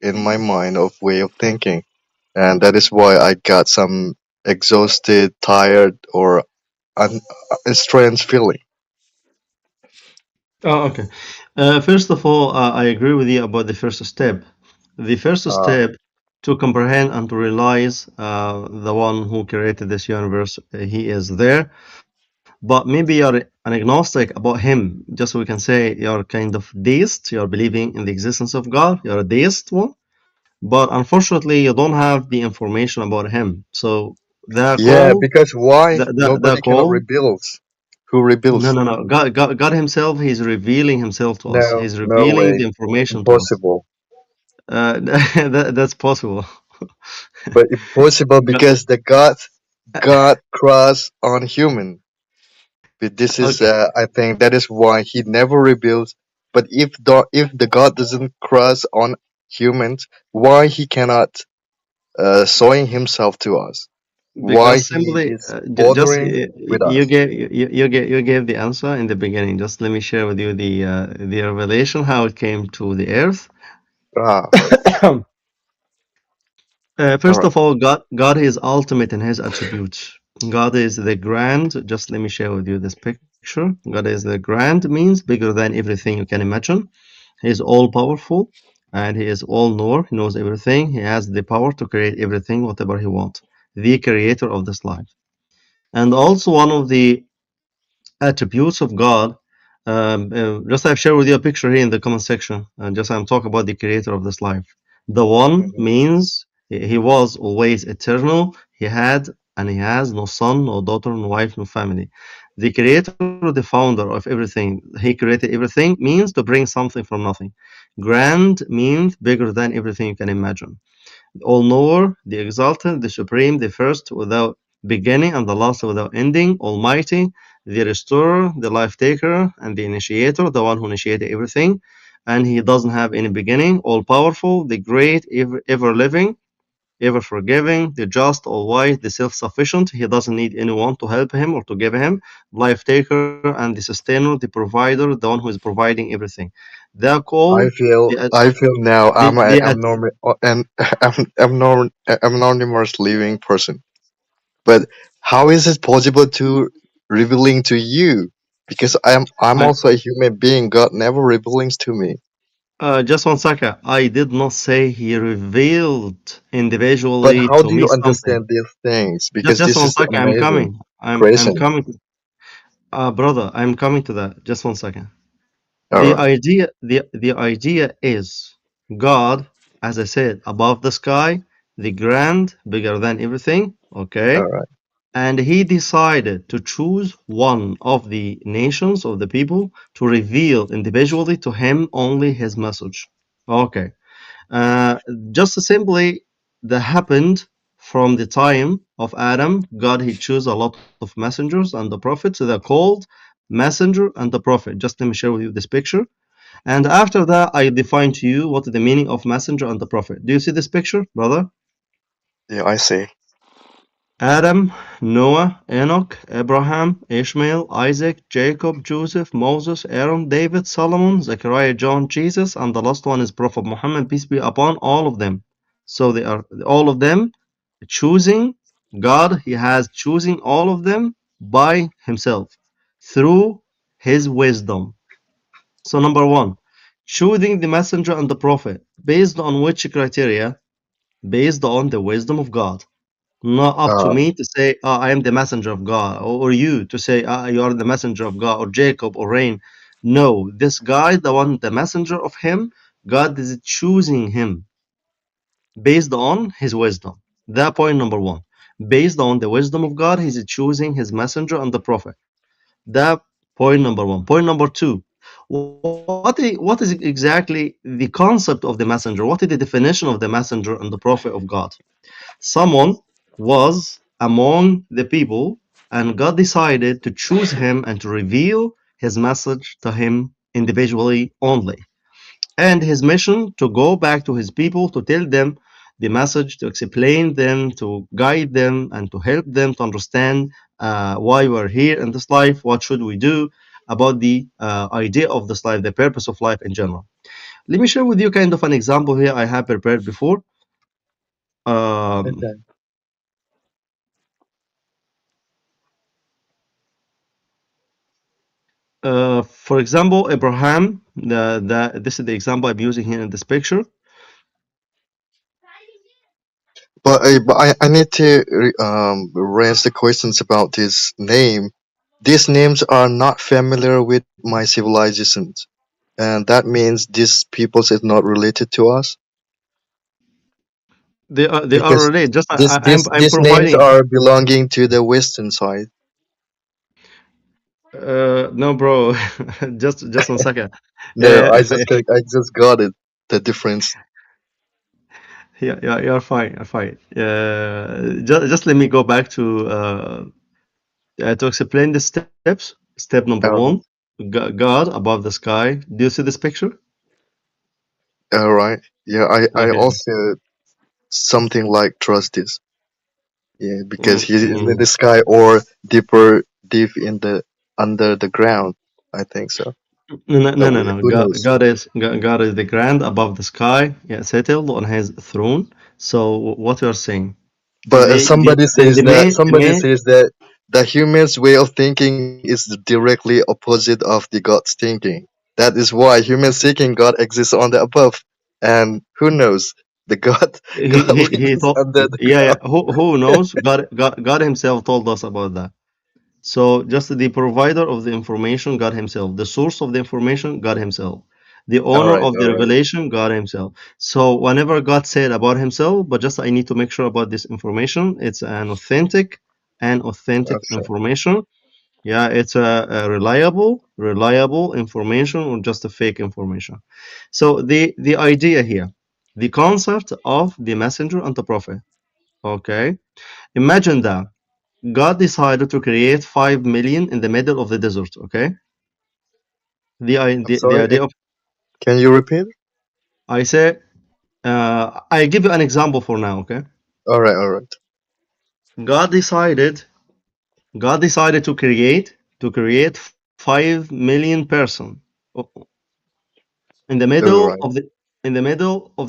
in my mind of way of thinking, and that is why I got some exhausted, tired, or a strange feeling. Oh, okay. First of all, I agree with you about the first step. The first Uh, step to comprehend and to realize the one who created this universe, he is there. But maybe you're an agnostic about him. Just so we can say you're kind of deist. You're believing in the existence of God. You're a deist one. But unfortunately, you don't have the information about him. So the yeah, call, because why the nobody cannot call. rebuild? Who No, rebuilds? no, no. God himself, he's revealing himself to us. No, He's no revealing the way, information to us. impossible. That's possible. But impossible But because the God cross on human. But this is, okay, I think, that is why he never rebuilds. But if the God doesn't cross on humans, why he cannot showing himself to us? Why because he simply is just bothering with us? you gave the answer in the beginning. Just let me share with you the revelation how it came to the earth. Ah, all First right. of all, God is ultimate in His attributes. God is the grand. Just let me share with you this picture. God is the grand means bigger than everything you can imagine. He is all powerful and he is all knower. He knows everything. He has the power to create everything, whatever he wants. The creator of this life. And also one of the attributes of God. Just I've shared with you a picture here in the comment section. And just I'm talking about the creator of this life. The one Mhm. means he was always eternal. He had and he has no son, no daughter, no wife, no family. The creator, the founder of everything, he created everything means to bring something from nothing. Grand means bigger than everything you can imagine. All knower, the exalted, the supreme, the first without beginning and the last without ending, almighty, the restorer, the life taker, and the initiator, the one who initiated everything. And he doesn't have any beginning, all powerful, the great, ever living, ever forgiving, the just, all wise, the self sufficient. He doesn't need anyone to help him or to give him. Life taker and the sustainer, the provider, the one who is providing everything. They are called I feel now I'm the an abnormal and anonymous living person. But how is it possible to revealing to you? Because I'm I, also a human being. God never reveals to me. just one second. I did not say he revealed But individually how to do me you something. understand these things? Just Because just this one is second. I'm amazing coming. I'm creation. coming. Brother, I'm coming to that. Just one second. All right, The idea is God, as I said, above the sky, the grand, bigger than everything. all Okay. right. And he decided to choose one of the nations of the people to reveal individually to him only his message. Okay. Uh, just simply that happened from the time of Adam. God he chose a lot of messengers and the prophets. They're called messenger and the prophet. Just let me share with you this picture. And after that, I define to you what is the meaning of messenger and the prophet. Do you see this picture, brother? Yeah, I see. Adam, Noah, Enoch, Abraham, Ishmael, Isaac, Jacob, Joseph, Moses, Aaron, David, Solomon, Zechariah, John, Jesus, and the last one is Prophet Muhammad, peace be upon all of them. So they are all of them choosing God, He has choosing all of them by Himself through His wisdom. So, number one, choosing the messenger and the prophet based on which criteria? Based on the wisdom of God. Not up to Uh, me to say, I am the messenger of God, or you to say, you are the messenger of God, or Jacob, or Rain. No, this guy, the one, the messenger of him, God is choosing him based on his wisdom. That point number one. Based on the wisdom of God, he's choosing his messenger and the prophet. That point number one. Point number two. What is exactly the concept of the messenger? What is the definition of the messenger and the prophet of God? Someone was among the people, and God decided to choose him and to reveal his message to him individually only. And his mission to go back to his people to tell them the message, to explain them, to guide them, and to help them to understand why we're here in this life, what should we do about the idea of this life, the purpose of life in general. Let me share with you kind of an example here I have prepared before. Um, Okay. for example, Abraham, this is the example I'm using here in this picture. But I need to raise the questions about this name. These names are not familiar with my civilizations, and that means these peoples is not related to us They are because related. Just I'm these names providing. are belonging to the Western side. No, bro, just 1 second. No, Uh, I just got it. The difference. yeah, yeah, you're fine. You're fine. Just let me go back to explain the steps. Step number All one, right, God above the sky. Do you see this picture? all right. Yeah, I Okay. also something like trust this. Yeah, because he is in Mm-mm. the sky or deep in the under the ground. I think so. No, no, no, no, no. Who knows? God is the grand above the sky, yeah, settled on his throne. So what you are saying? But The somebody main says that the human's way of thinking is directly opposite of the God's thinking. That is why humans seeking God exists on the above, and who knows the God God he lives told, under the yeah, yeah. ground. Who knows? God Himself told us about that. So just the provider of the information, God Himself. The source of the information, God Himself. The owner of All the right, revelation, God Himself. So whenever God said about Himself, but just I need to make sure about this information, it's an authentic okay, information. Yeah, it's a reliable information or just a fake information. So the idea here, the concept of the messenger and the prophet. Okay, imagine that God decided to create 5 million in the middle of the desert. Okay, I'm the sorry. idea of Can you repeat? I say I give you an example for now. Okay, All right, God decided God decided to create 5 million person in the all middle right, of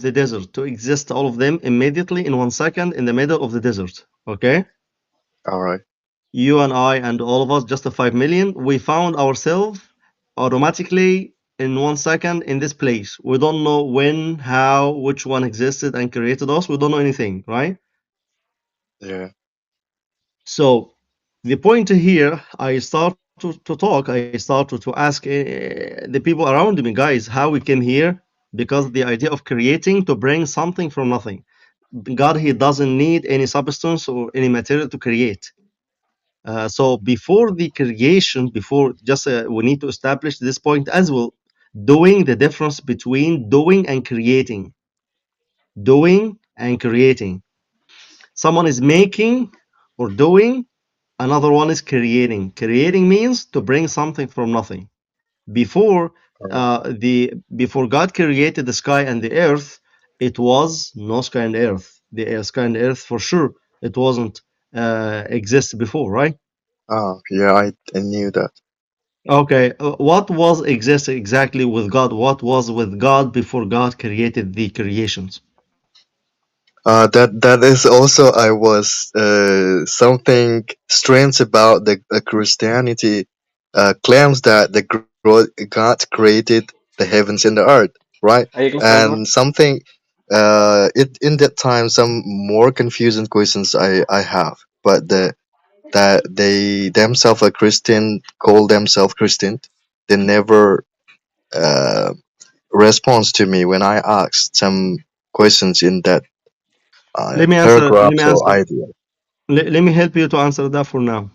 the desert to exist all of them immediately in 1 second in the middle of the desert. Okay, all right. you and I and all of us, just the 5 million, we found ourselves automatically in 1 second in this place. We don't know when, how, which one existed and created us. We don't know anything, right? Yeah, So the point here, I start to talk. I start to ask the people around me, guys, how we came here, because the idea of creating to bring something from nothing. God, He doesn't need any substance or any material to create. So before the creation, before just we need to establish this point as well, doing the difference between doing and creating. Doing and creating. Someone is making or doing, another one is creating. Creating means to bring something from nothing. Before all right. before God created the sky and the earth, it was no sky and earth. The sky and earth for sure it wasn't exist before, right? Ah, yeah, I knew that. Okay, what was exist exactly with God? What was with God before God created the creations? That is also I was something strange about the Christianity claims that God created the heavens and the earth, right? Are you close, And Salman? something it in that time some more confusing questions I have, but that they themselves a Christian call themselves Christian, they never uh, responds to me when I asked some questions in that Let me answer. Let me paragraphs or answer. idea. Let me help you to answer that for now.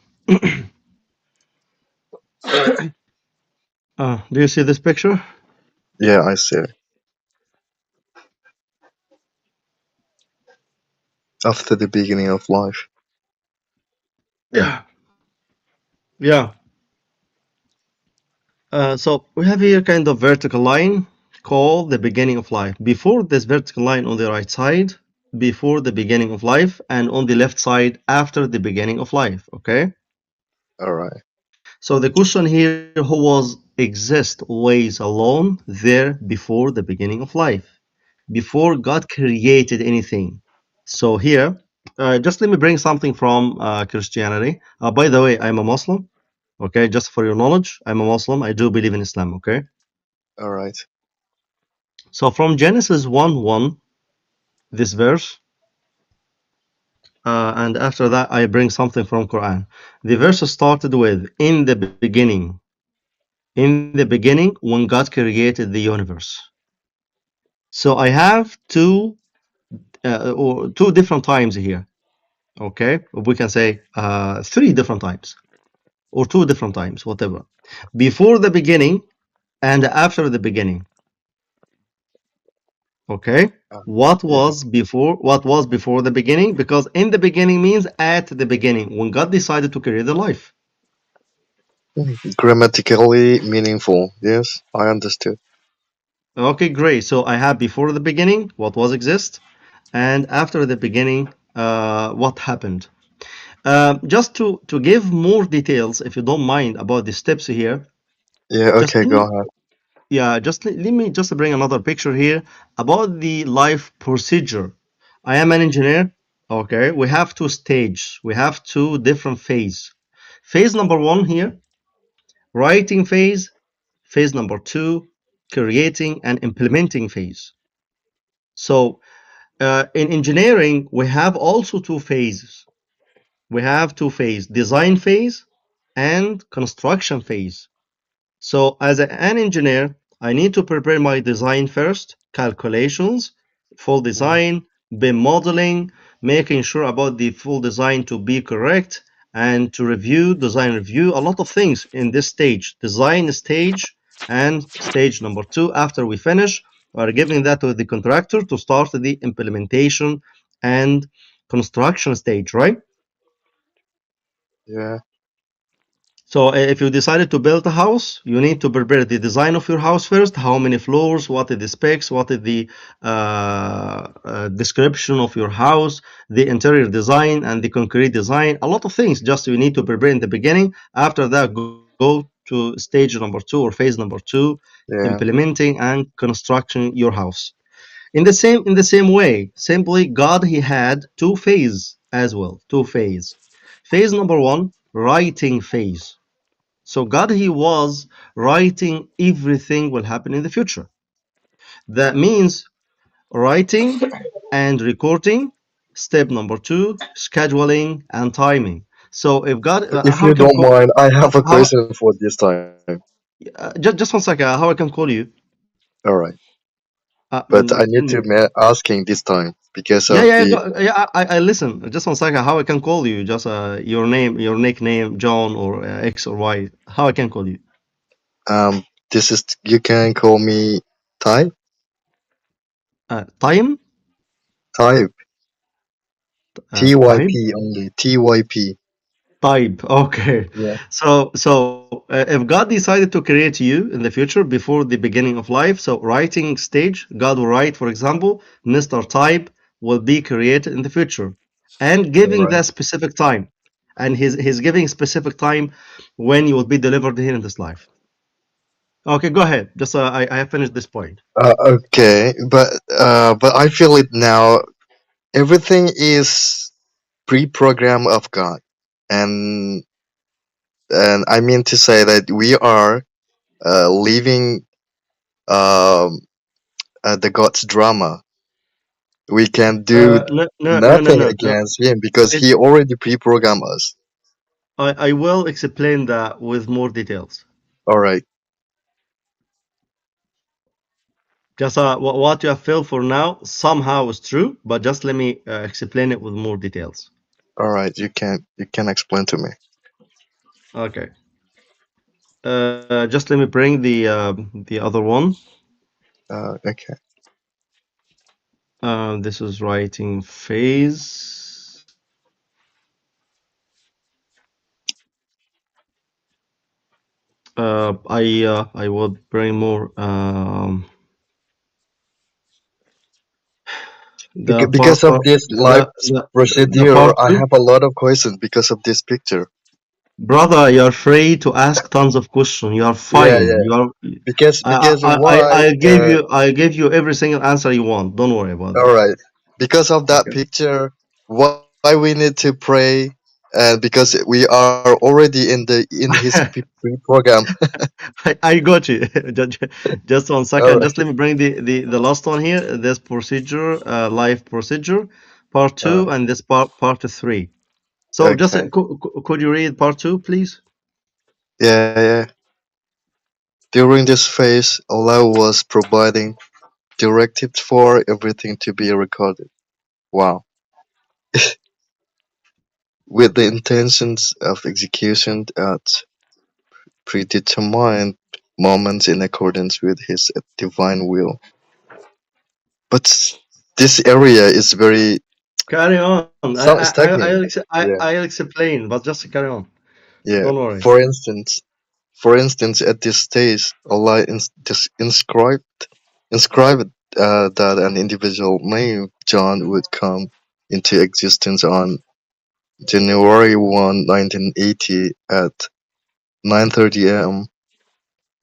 Do you see this picture? Yeah, I see. After the beginning of life. Yeah. Yeah. So we have here kind of vertical line called the beginning of life. Before this vertical line on the right side, before the beginning of life, and on the left side after the beginning of life. Okay. All right. So the question here, who was exist always alone there before the beginning of life, before God created anything. So here, just let me bring something from Christianity. By the way, I'm a Muslim. Okay, just for your knowledge, I'm a Muslim. I do believe in Islam. Okay, All right. so from Genesis 1:1, this verse, and after that, I bring something from Quran. The verse started with, "In the beginning." In the beginning, when God created the universe. So I have two different times here. Okay, we can say three different times or two different times, whatever. Before the beginning and after the beginning. Okay, Uh, what yeah. was before? What was before the beginning? Because in the beginning means at the beginning when God decided to create the life. Grammatically meaningful. Yes, I understood. Okay, great. So I have before the beginning what was exist, and after the beginning what happened. Just to give more details, if you don't mind, about the steps here, Yeah. just Okay. let Go me, ahead. yeah, just let me just bring another picture here about the life procedure. I am an engineer. Okay, we have two stages. We have two different phase. Phase number one here, writing phase. Phase number two, creating and implementing phase. So in engineering, we have also two phases. We have two phase, design phase and construction phase. So as an engineer, I need to prepare my design first, calculations, full Mm, design, BIM modeling, making sure about the full design to be correct, and to review, design review, a lot of things in this stage, design stage and stage number two. After we finish, we are giving that to the contractor to start the implementation and construction stage, right? yeah. So if you decided to build a house, you need to prepare the design of your house first. How many floors? What are the specs? What is the description of your house? The interior design and the concrete design. A lot of things. Just you need to prepare in the beginning. After that, go to stage number two or phase number two, Yeah. implementing and constructing your house. In the same way, simply God he had two phases as well. Two phase. Phase number one, writing phase. So God, He was writing everything will happen in the future. That means writing and recording. Step number two, scheduling and timing. So if God, If how I you can don't call, mind, I have a how, question for this time. just 1 second, how I can call you? All right. But I Tell need to me. asking this time because Yeah, of yeah, the yeah. I listen. Just 1 second. How I can call you? Just your name, your nickname, John or X or Y. How I can call you? this is you can call me Ty. Time. Type. Time. TYP only. TYP. Type. Okay. Yeah. So if God decided to create you in the future before the beginning of life, so writing stage, God will write, for example, Mr. Type will be created in the future, and All giving right. that specific time, and he's giving specific time when you will be delivered here in this life. Okay, go ahead. Just I have finished this point. Okay, but I feel it now. Everything is pre-program of God, and and I mean to say that we are living um, the God's drama. We can do No, no, no, no, nothing no, no. against Him because It, He already pre-programmed us. I will explain that with more details. All right, Just what you have felt for now somehow is true, but just let me explain it with more details. all right. You can explain to me. Okay. Just let me bring the other one. Okay. This is writing phase. I will bring more the Because part of this life the procedure, part I two. have a lot of questions because of this picture. Brother, you're free to ask tons of questions. You are Yeah, fine. yeah. You are. Because why? I gave you every single answer you want. Don't worry about All that. right. Because of that Okay. picture, why we need to pray, and because we are already in his pre-program. I got you. Just one All second. Just right. let me bring the last one here. This procedure, life procedure, part Uh, two, and this part three. So just okay. could you read part two, please? Yeah, yeah. During this phase, Allah was providing directives for everything to be recorded. Wow. With the intentions of execution at predetermined moments in accordance with his divine will. But this area is very Carry on. stagnant. Yeah, I'll explain, but just carry on. yeah. Don't worry. For instance, at this stage, Allah inscribed that an individual named John would come into existence on January 1, 1980 at 9:30 a.m.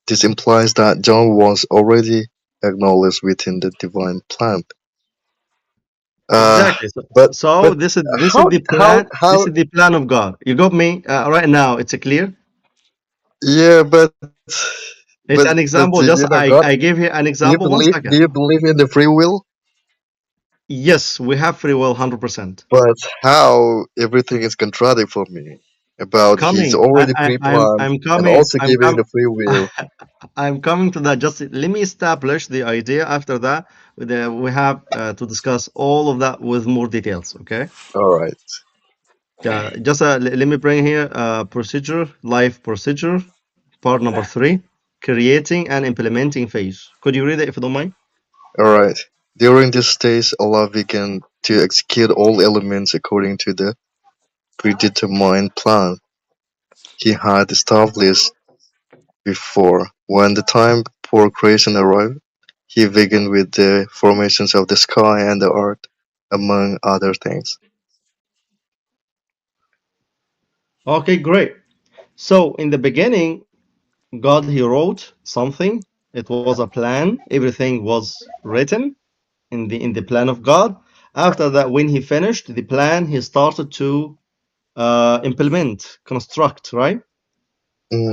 This implies that John was already acknowledged within the divine plan. Uh, Exactly. So but this is how the how plan. This how? is the plan of God. You got me right now. It's clear. Yeah, It's an but example. you Just know, God, I gave you an do you example. One believe do second. you believe in the free will? Yes, we have free will, 100%. But how everything is contradictory for me about he's Coming. already pre-planned I'm and coming. also giving the free will. I'm coming to that. Just let me establish the idea. After that, we have to discuss all of that with more details. Okay. All right, Just let me bring here procedure, life procedure, part number three, creating and implementing phase. Could you read it if you don't mind? all right. During this stage, Allah began to execute all elements according to the predetermined plan He had established before. When the time for creation arrived, he began with the formations of the sky and the earth, among other things. Okay, great. So in the beginning, God he wrote something. It was a plan. Everything was written in the plan of God. After that, when he finished the plan, he started to implement, construct, right?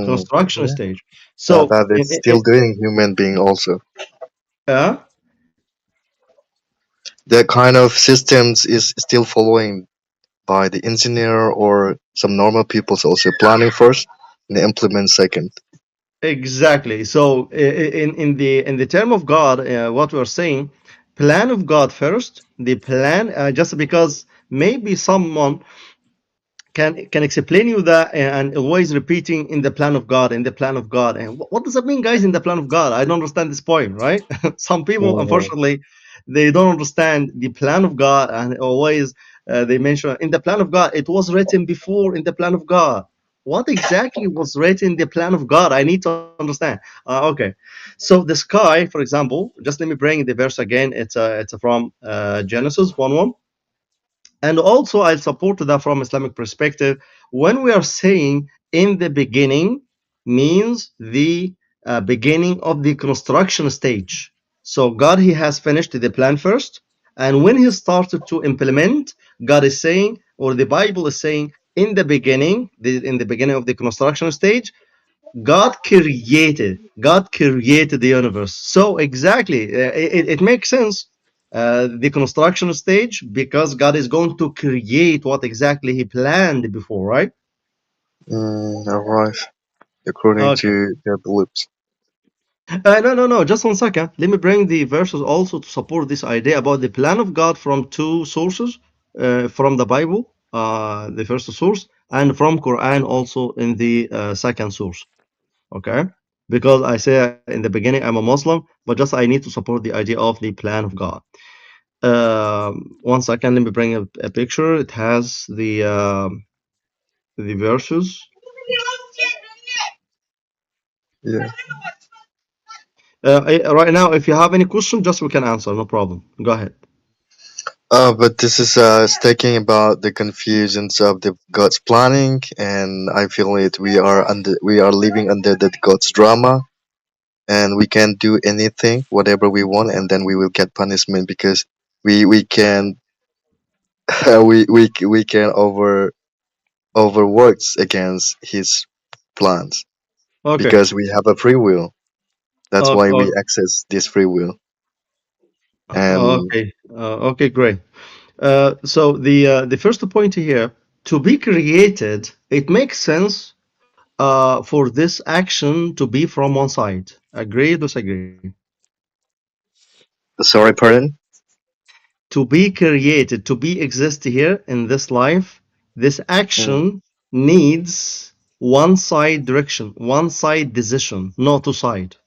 Construction Yeah. stage. That So that is still doing human being also. uh, That kind of systems is still following by the engineer or some normal people's also planning first and implement second. exactly. So in the term of God, what we're saying, plan of God first. The plan, just because maybe someone can explain you that and always repeating in the plan of God, in the plan of God. And what does that mean, guys? In the plan of God, I don't understand this point, right? Some people, Mhm. unfortunately, they don't understand the plan of God, and always they mention in the plan of God. It was written before in the plan of God. What exactly was written in the plan of God? I need to understand. Okay, so the sky, for example, just let me bring the verse again. It's from Genesis 1:1. And also, I'll support that from Islamic perspective. When we are saying in the beginning, means the beginning of the construction stage. So God, He has finished the plan first, and when He started to implement, God is saying, or the Bible is saying, in the beginning of the construction stage, God created the universe. So exactly, it makes sense. The construction stage, because God is going to create what exactly He planned before, right? All right, according Okay. to their beliefs. No. Just one second. Let me bring the verses also to support this idea about the plan of God from two sources, from the Bible, the first source, and from Quran also in the second source. Okay, because I say in the beginning I'm a Muslim, but just I need to support the idea of the plan of God. One second, let me bring a picture. It has the verses. Yeah. Right now, if you have any question, just we can answer, no problem. Go ahead. But this is speaking about the confusions of the God's planning, and I feel it. We are living under the God's drama, and we can do anything, whatever we want, and then we will get punishment because we can we can overworks against His plans Okay. because we have a free will. That's why we Okay. access this free will. And Okay. Okay. Great. So the first point here, to be created, it makes sense for this action to be from one side. Agree? Disagree? sorry, pardon. To be created, to be exist here in this life, this Mm. action needs one side direction, one side decision, not two side.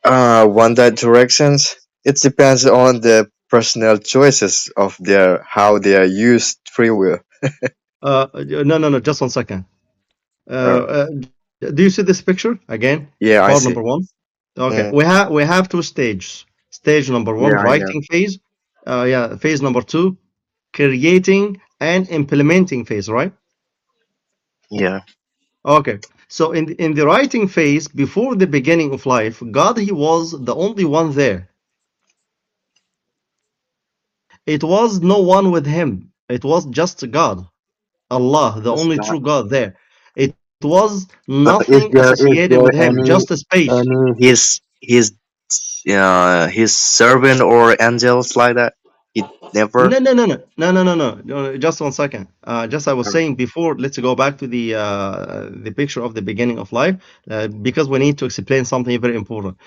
One that directions. It depends on the personal choices of their how they are used free will. No, no, no. Just 1 second. Uh, Do you see this picture again? Part yeah, number I one. see. Okay, Mm, we have two stages. Stage number one, yeah, I know. writing phase. Yeah, phase number two, creating and implementing phase, right? Yeah. Okay. So in the writing phase, before the beginning of life, God he was the only one there. It was no one with him. It was just God, Allah, the That's only not. true God there. It was nothing Is associated with there him, just a space. his servant or angels like that? He never. No, no, no, no, no, no, no, no. No, just 1 second. Just I was Uh, saying before. Let's go back to the picture of the beginning of life, because we need to explain something very important.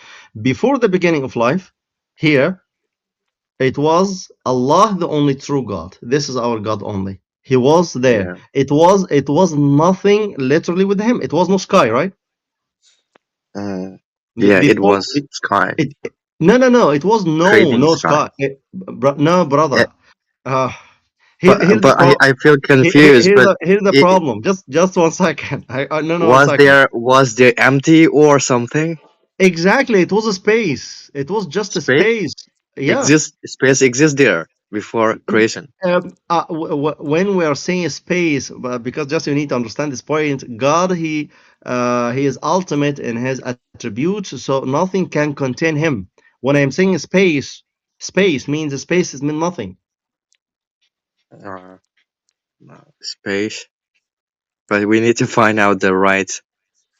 Before the beginning of life, here it was Allah, the only true God. This is our God only. He was there. yeah. It was nothing literally with him. It was no sky, right? Mm, yeah, it Before was sky, no, no, no. It was creating no sky. sky. No, Yeah, brother. Uh, but here's the but problem. I feel confused. But Here's the it, problem. Just 1 second. No, no, one was second. there empty or something? Exactly. It was a space. It was just a Space space. Yeah. space exists there before creation. When we are saying space, because just you need to understand this point, God, he is ultimate in his attributes, so nothing can contain him. When I'm saying space, space means space is mean nothing. Uh, Space, but we need to find out the right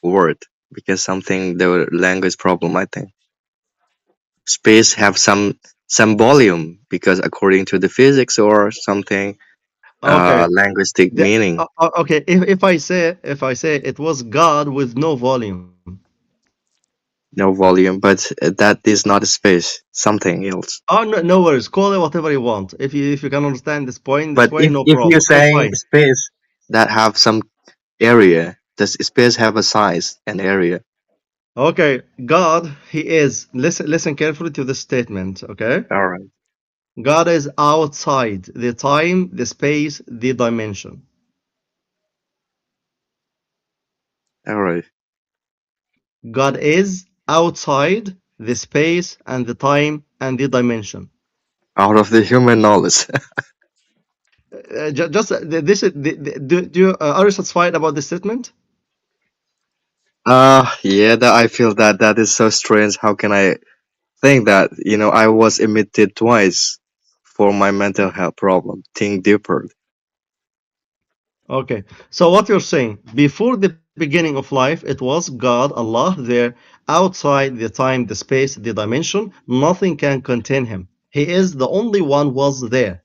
word because something the language problem. I think space have some volume because according to the physics or something, Okay. linguistic meaning. Okay. If I say it was God with no volume. No volume, but that is not a space. Something else. Oh, no, no worries. Call it whatever you want. If you can understand this point this But way, no if you're problem. It's saying fine. space that have some area, does space have a size and area? Okay, God, He is. Listen carefully to this statement. Okay, All right, God is outside the time, the space, the dimension. all right. God is outside the space and the time and the dimension. Out of the human knowledge. Just this is. Are you satisfied about this statement? Yeah, that I feel that is so strange. How can I think that? I was emitted twice for my mental health problem. Think deeper. Okay, so what you're saying, before the beginning of life, it was God, Allah, there, outside the time, the space, the dimension, nothing can contain him. He is the only one was there.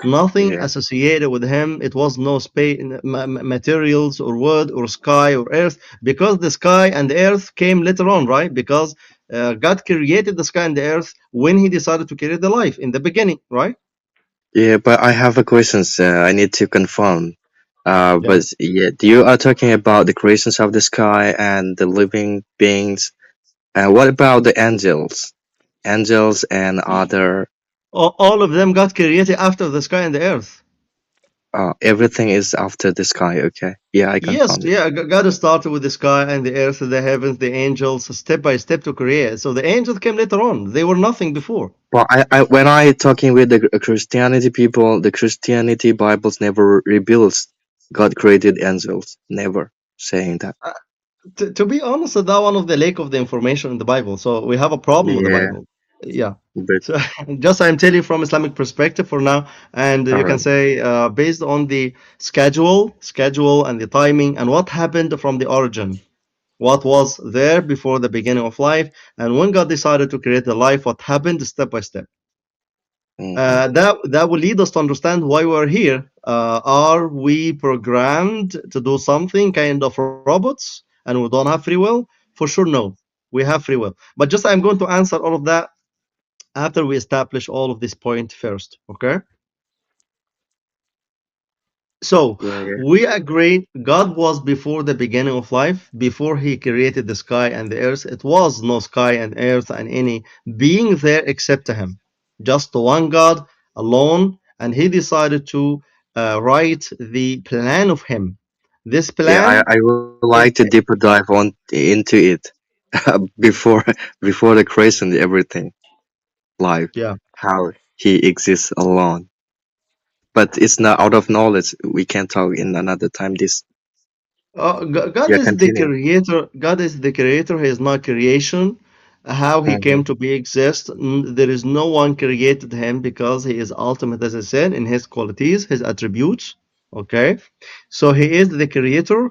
Nothing Yeah. associated with him. It was no space, materials, or wood, or sky, or earth, because the sky and the earth came later on, right? Because God created the sky and the earth when he decided to create the life in the beginning, right? Yeah, but I have a questions. I need to confirm. Yeah. But yeah, you are talking about the creations of the sky and the living beings. What about the angels? Angels and other. All of them got created after the sky and the earth. Everything is after the sky. Okay. Yeah, I Yes, confirm it. yeah, God started with the sky and the earth, the heavens, the angels, step by step to create. So the angels came later on. They were nothing before. Well, when I talking with the Christianity people, the Christianity Bibles never reveals God created angels. Never saying that. Uh, to be honest, that one of the lack of the information in the Bible. So we have a problem with the Yeah, Bible. Yeah. but So just I'm telling you from Islamic perspective for now, and all you can right. say based on the schedule and the timing and what happened from the origin, what was there before the beginning of life, and when God decided to create the life, what happened step by step. Mm-hmm. That will lead us to understand why we're here. Are we programmed to do something kind of robots and we don't have free will? For sure, no. We have free will. But just I'm going to answer all of that after we establish all of this point first. Okay? So Yeah, yeah, we agree God was before the beginning of life, before he created the sky and the earth. It was no sky and earth and any being there except him. Just one God alone, and he decided to write the plan of him. This yeah. plan, I would like to it, deeper dive on into it before before the creation, everything life, yeah. how he exists alone. But it's not out of knowledge. We can talk in another time. This God yeah, is the continue. creator. God is the creator. He is not creation. How he Mm-hmm. came to be exist. There is no one created him because he is ultimate, as I said, in his qualities, his attributes. Okay, so he is the creator,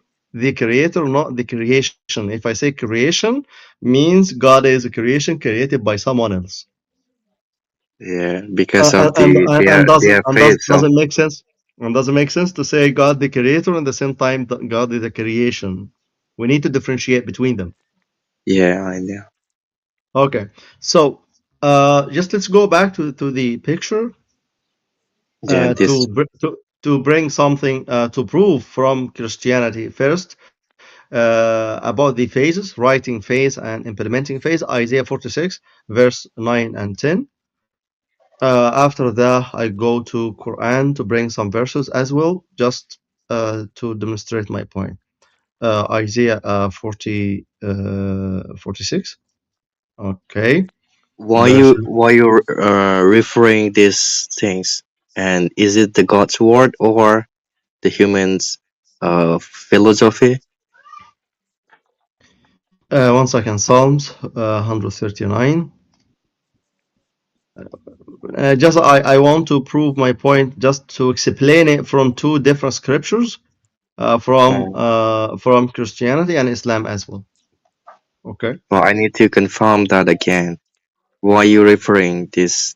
not the creation. If I say creation, means God is a creation created by someone else. Yeah, because of And doesn't their faith. So doesn't make sense. And doesn't make sense to say God the creator and at the same time God is a creation. We need to differentiate between them. yeah, I know. Okay, so just let's go back to the picture Yeah, this. to bring something to prove from Christianity first about the phases, writing phase and implementing phase. Isaiah 46, verse 9 and 10. After that, I go to Quran to bring some verses as well, just to demonstrate my point. Isaiah 46. Okay, verse. Why you referring these things? And is it the God's word or the humans' philosophy? 1 second. Psalms 139. Just I want to prove my point, just to explain it from two different scriptures, Um, from Christianity and Islam as well. Okay. well, I need to confirm that again. Why you referring this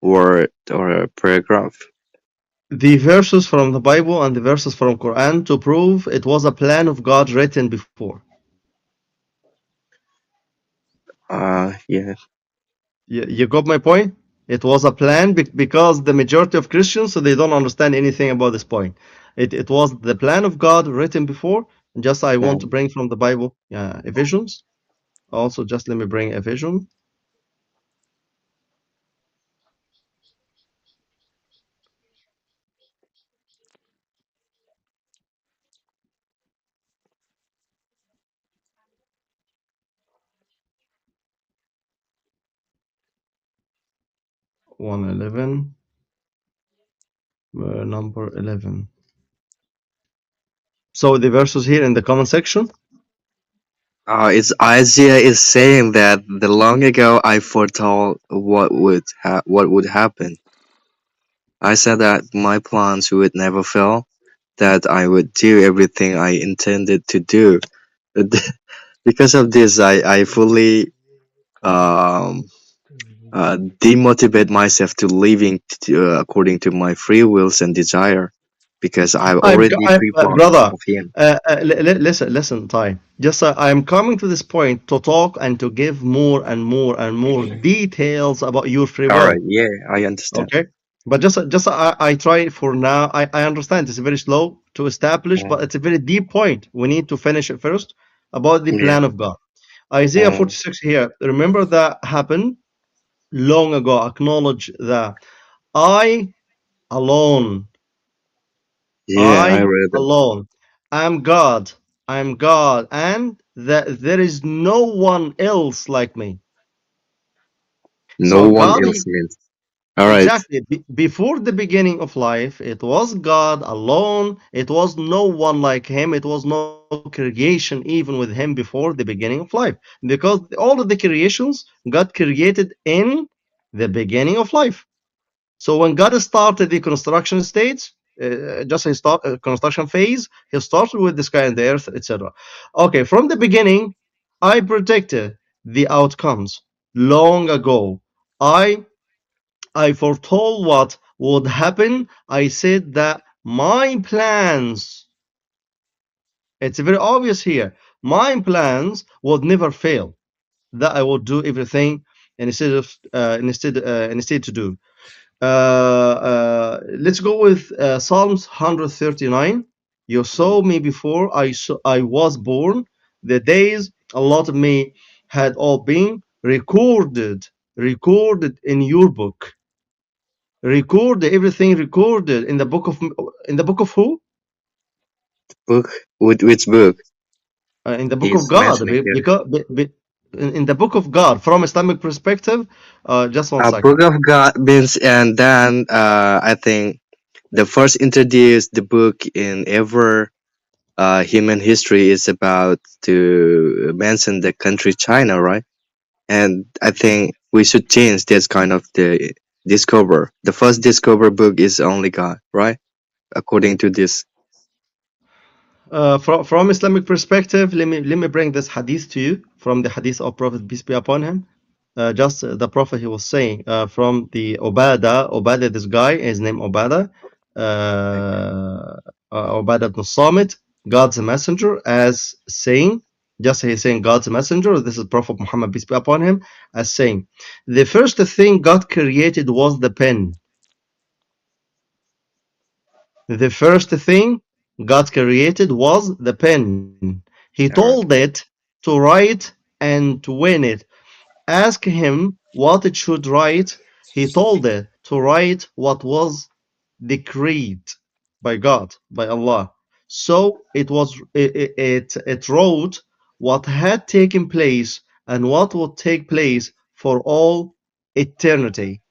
word or paragraph? The verses from the Bible and the verses from Quran to prove it was a plan of God written before. Yeah, You got my point? It was a plan because the majority of Christians, so they don't understand anything about this point. It was the plan of God written before. Just I want to um, bring from the Bible, Ephesians. Also, just let me bring Ephesians 1:11, number 11. So the verses here in the comment section. it's Isaiah is saying that the long ago I foretold what would happen. I said that my plans would never fail, that I would do everything I intended to do. Because of this, I fully um, demotivate myself to living according to my free wills and desire, because I already pre-planned Brother, of him. listen, Ty. Just I'm coming to this point to talk and to give more and more and more details about your free All right, will. yeah, I understand. Okay, but just I try for now. I understand it's very slow to establish, but Mm, it's a very deep point. We need to finish it first about the yeah, plan of God. Isaiah mm, 46 here. Remember that happened long ago. Acknowledge that I alone. Yeah, I I read it. alone. I'm God. I'm God, and that there is no one else like me. No So one God, else means. All right. exactly. Before the beginning of life, it was God alone. It was no one like him. It was no creation even with him before the beginning of life. Because all of the creations God created in the beginning of life. So when God started the construction stage, just his start, construction phase, he started with the sky and the earth, etc. Okay, from the beginning, I predicted the outcomes long ago. I I foretold what would happen. I said that my plans, it's very obvious here, my plans would never fail. That I would do everything instead to do. Let's go with Psalms 139. You saw me before I was born. The days a lot of me had all been recorded in your book. Record everything recorded in the book of who? Book? Which book In the book of he's God. mentioning here? Because in the book of God, from Islamic perspective, just one A second. book of God means, and then I think the first introduced the book in ever human history is about to mention the country China, right? And I think we should change this kind of the discover. The first discover book is only God, right? According to this. From Islamic perspective, let me bring this hadith to you from the hadith of Prophet peace be upon him. Just the Prophet he was saying from the Obada, this guy, his name Obada, Obada ibn Samit, God's messenger, as saying, just he's saying God's messenger. This is Prophet Muhammad peace be upon him, as saying, the first thing God created was the pen. The first thing God created was the pen. He told Okay. it to write and to win it. Ask him what it should write. He told it to write what was decreed by God, by Allah. So it wrote what had taken place and what would take place for all eternity.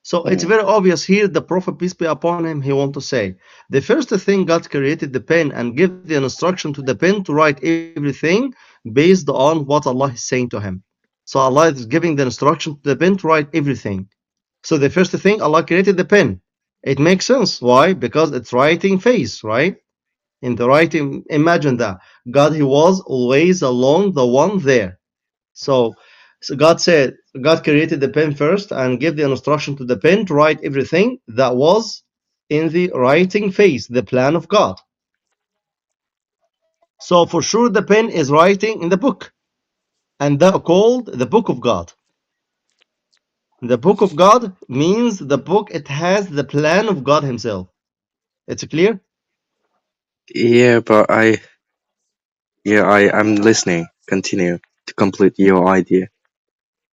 So it's Hmm. very obvious here the Prophet, peace be upon him, he want to say, the first thing God created the pen and give the instruction to the pen to write everything based on what Allah is saying to him. So Allah is giving the instruction to the pen to write everything. So the first thing, Allah created the pen. It makes sense. Why? Because it's writing phase, right? In the writing, imagine that. God, he was always along the one there. So, so God said, God created the pen first and gave the instruction to the pen to write everything that was in the writing phase, the plan of God. So for sure the pen is writing in the book, and that called the book of God. The book of God means the book, it has the plan of God himself. It's clear? Yeah, but I'm listening. Continue to complete your idea.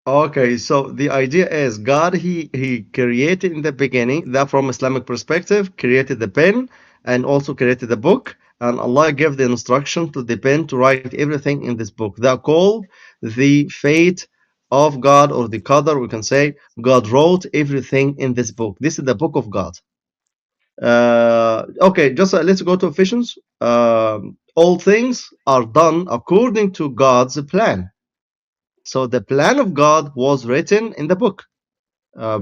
Okay, so the idea is God, he created in the beginning, that from Islamic perspective, created the pen and also created the book, and Allah gave the instruction to the pen to write everything in this book. That called the fate of God, or the qadar, we can say. God wrote everything in this book. This is the book of God. Okay, just let's go to Ephesians. All things are done according to God's plan. So the plan of God was written in the book.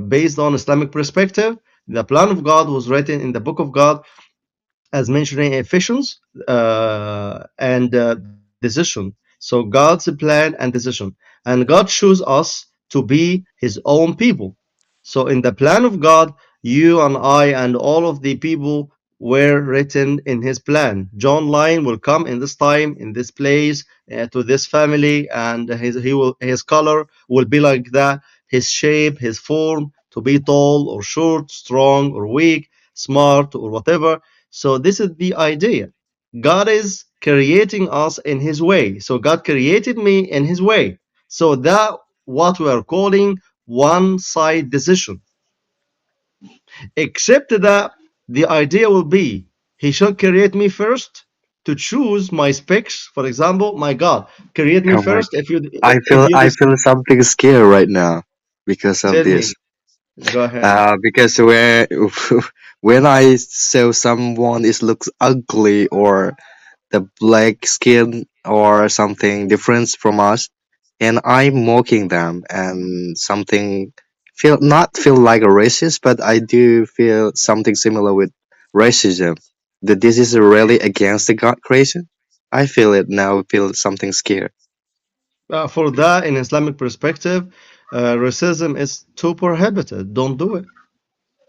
Based on Islamic perspective, the plan of God was written in the book of God, as mentioned in Ephesians, and decision. So God's plan and decision. And God chose us to be his own people. So in the plan of God, you and I and all of the people were written in his plan. John Lyon will come in this time, in this place, to this family, and his color will be like that, his shape, his form, to be tall or short, strong or weak, smart or whatever. So this is the idea. God is creating us in his way. So God created me in his way. So that what we are calling one side decision. Except that The idea will be he should create me first to choose my specs. For example, my God, create me Oh my! first. If you I feel something scary right now because of tell this. me, go ahead. Because when when I saw someone is looks ugly or the black skin or something different from us, and I'm mocking them and something feel not feel like a racist, but I do feel something similar with racism. That this is really against the God creation. I feel it now. Feel something scared. For that, in Islamic perspective, racism is too prohibited. Don't do it.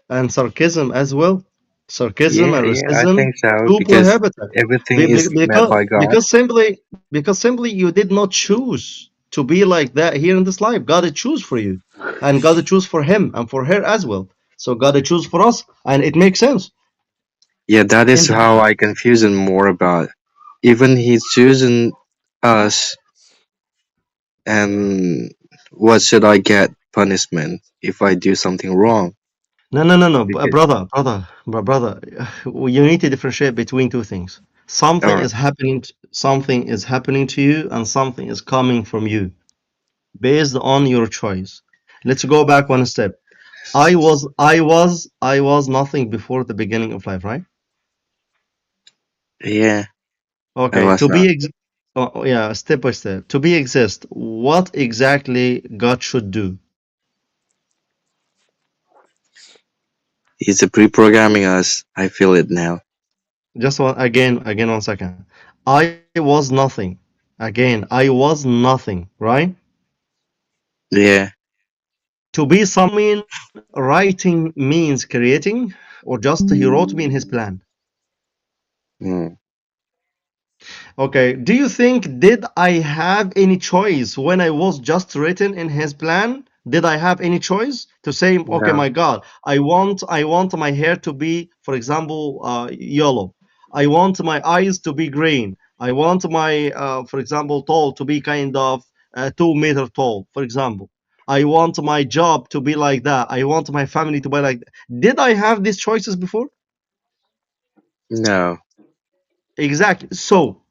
And sarcasm as well. Sarcasm Yeah, and yeah, I racism think so too because prohibited. everything is made by God. Because simply you did not choose to be like that here in this life. God chose for you, and God chose for him and for her as well. So God chose for us, and it makes sense. Yeah, that In is the, how I confuse him more about. Even he's choosing us, and what should I get punishment if I do something wrong? no, no, no, no, Because brother. You need to differentiate between two things. or Something is happening to you, and something is coming from you based on your choice. Let's go back one step. I was nothing before the beginning of life, right? yeah, I Okay, was to not. be yeah, step by step. To be exist, what exactly God should do? He's pre-programming us. I feel it now. Just one again 1 second. I was nothing. Again, I was nothing, right? Yeah. To be something mean writing means creating, or just he wrote me in his plan. Mm, Okay, do you think did I have any choice when I was just written in his plan? Did I have any choice to say, okay, no, my God, I want my hair to be, for example, yellow. I want my eyes to be green. I want my, for example, tall to be kind of 2 meter tall, for example. I want my job to be like that. I want my family to be like that. Did I have these choices before? no. Exactly. So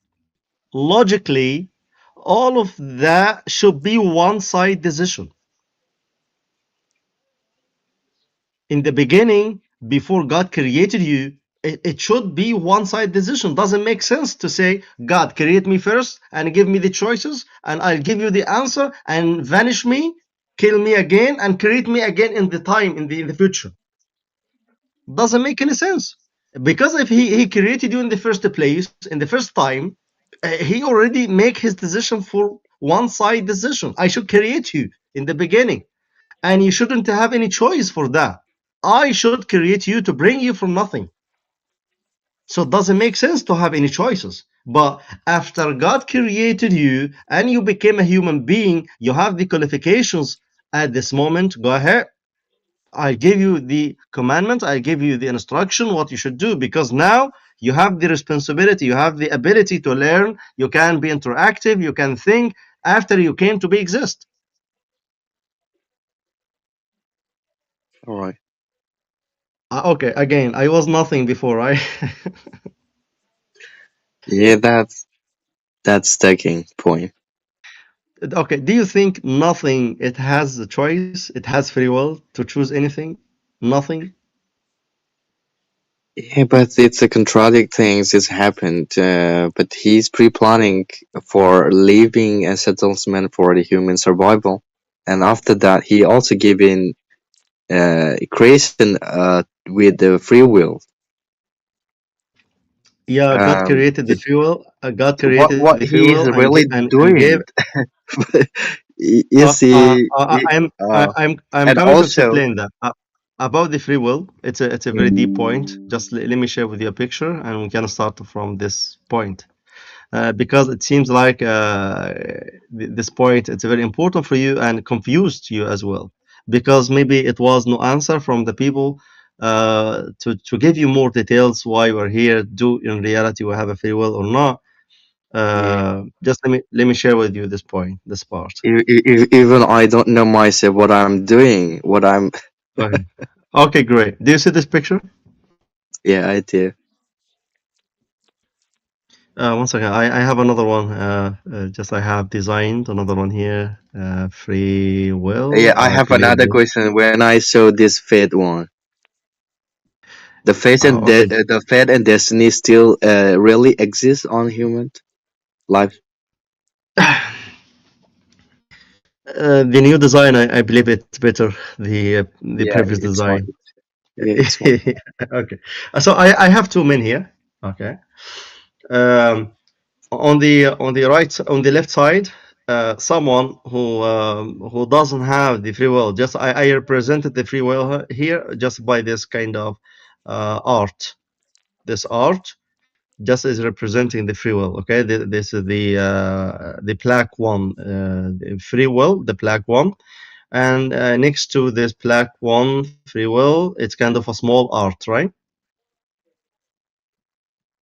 logically, all of that should be one side decision. In the beginning, before God created you, it should be one side decision. Doesn't make sense to say, God, create me first and give me the choices, and I'll give you the answer and vanish me, kill me again, and create me again in the time, in the future. Doesn't make any sense. Because if he created you in the first place, in the first time, he already make his decision for one side decision. I should create you in the beginning, and you shouldn't have any choice for that. I should create you to bring you from nothing. So it doesn't make sense to have any choices. But after God created you and you became a human being, you have the qualifications at this moment. Go ahead. I give you the commandment, I give you the instruction, what you should do, because now you have the responsibility, you have the ability to learn, you can be interactive, you can think after you came to be exist. All right. Okay, again, I was nothing before, right? Yeah, that's taking point. Okay, do you think nothing, it has a choice, it has free will to choose anything? Nothing? Yeah, but it's a contradict things has happened. But he's pre-planning for leaving a settlement for the human survival, and after that, he also given creation with the free will. Yeah, God created the It, fuel. God created what the he is fuel and really and gave. doing is I'm and coming to also explain that about the free will. It's a very deep point. Just let me share with you a picture, and we can start from this point. Because it seems like this point it's very important for you and confused you as well. Because maybe it was no answer from the people to give you more details why we're here. Do in reality we have a free will or not? yeah. Just let me share with you this point, this part. Even I don't know myself what I'm doing, what I'm. Okay. Okay, great. Do you see this picture? Yeah, I do. One second, I have another one. Just I have designed another one here. Free will, Yeah, I I have believe another this. question. When I saw this fate one, Okay. the fate and destiny still really exist on human life. The new design, I believe it's better. The Yeah, previous it's more. design. Yeah, it's more. Okay. So I have two men here. Okay. Um, on the right, on the left side, someone who doesn't have the free will. Just I represented the free will here just by this kind of art. This art just is representing the free will. Okay, this is the black one, the free will, the black one, and next to this black one, free will, it's kind of a small art, right?